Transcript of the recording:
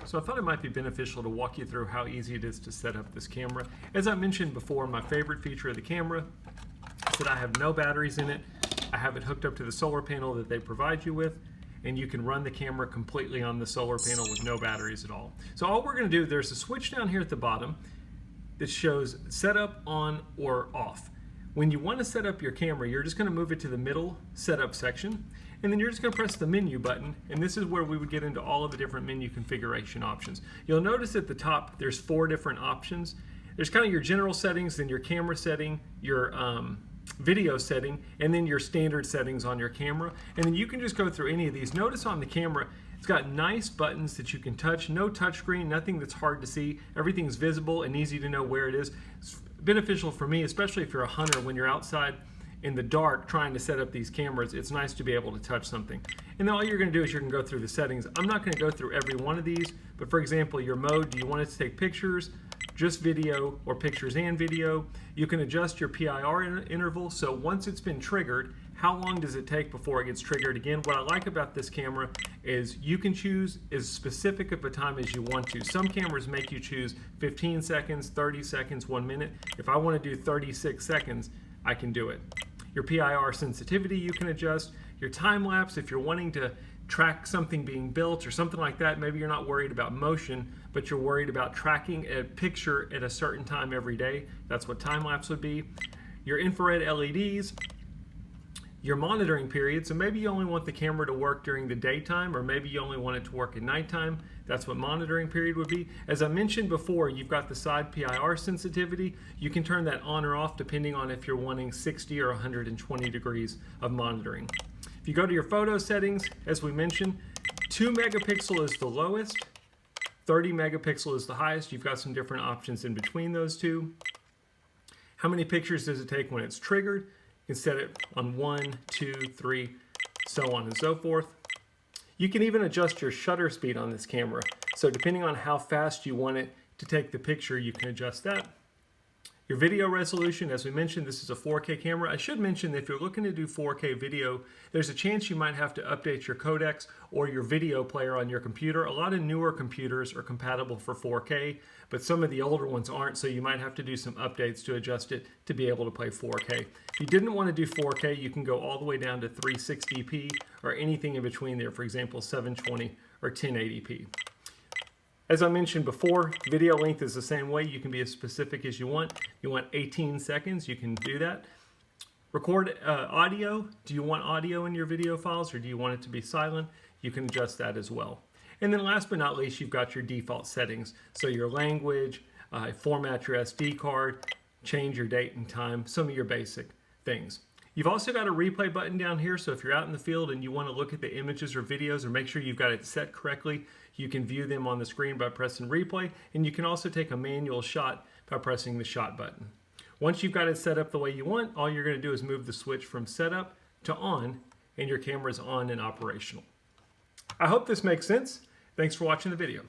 So I thought it might be beneficial to walk you through how easy it is to set up this camera. As I mentioned before, my favorite feature of the camera is that I have no batteries in it. I have it hooked up to the solar panel that they provide you with, and you can run the camera completely on the solar panel with no batteries at all. So all we're going to do, there's a switch down here at the bottom that shows setup on or off. When you want to set up your camera, you're just going to move it to the middle setup section, and then you're just going to press the menu button, and this is where we would get into all of the different menu configuration options. You'll notice at the top there's 4 different options. There's kind of your general settings, then your camera setting, your video setting, and then your standard settings on your camera, and then you can just go through any of these. Notice on the camera it's got nice buttons that you can touch, no touchscreen, nothing that's hard to see, everything's visible and easy to know where it is. It's beneficial for me, especially if you're a hunter, when you're outside in the dark trying to set up these cameras. It's nice to be able to touch something. And then all you're going to do is you can go through the settings. I'm not going to go through every one of these, but for example, your mode, do you want it to take pictures, just video, or pictures and video? You can adjust your PIR interval, so once it's been triggered, how long does it take before it gets triggered again? What I like about this camera is you can choose as specific of a time as you want to. Some cameras make you choose 15 seconds, 30 seconds, 1 minute. If I want to do 36 seconds, I can do it. Your PIR sensitivity you can adjust. Your time lapse, if you're wanting to track something being built or something like that, maybe you're not worried about motion, but you're worried about tracking a picture at a certain time every day. That's what time lapse would be. Your infrared LEDs, your monitoring period, so maybe you only want the camera to work during the daytime, or maybe you only want it to work at nighttime. That's what monitoring period would be. As I mentioned before, you've got the side PIR sensitivity. You can turn that on or off depending on if you're wanting 60 or 120 degrees of monitoring. If you go to your photo settings, as we mentioned, 2 megapixel is the lowest, 30 megapixel is the highest. You've got some different options in between those two. How many pictures does it take when it's triggered? You can set it on 1, 2, 3, so on and so forth. You can even adjust your shutter speed on this camera. So depending on how fast you want it to take the picture, you can adjust that. Your video resolution, as we mentioned, this is a 4K camera. I should mention that if you're looking to do 4K video, there's a chance you might have to update your codecs or your video player on your computer. A lot of newer computers are compatible for 4K, but some of the older ones aren't, so you might have to do some updates to adjust it to be able to play 4K. If you didn't want to do 4K, you can go all the way down to 360p or anything in between there, for example, 720 or 1080p. As I mentioned before, video length is the same way. You can be as specific as you want. You want 18 seconds, you can do that. Record audio. Do you want audio in your video files, or do you want it to be silent? You can adjust that as well. And then last but not least, you've got your default settings. So your language, format your SD card, change your date and time, some of your basic things. You've also got a replay button down here, so if you're out in the field and you want to look at the images or videos or make sure you've got it set correctly, you can view them on the screen by pressing replay, and you can also take a manual shot by pressing the shot button. Once you've got it set up the way you want, all you're going to do is move the switch from setup to on, and your camera's on and operational. I hope this makes sense. Thanks for watching the video.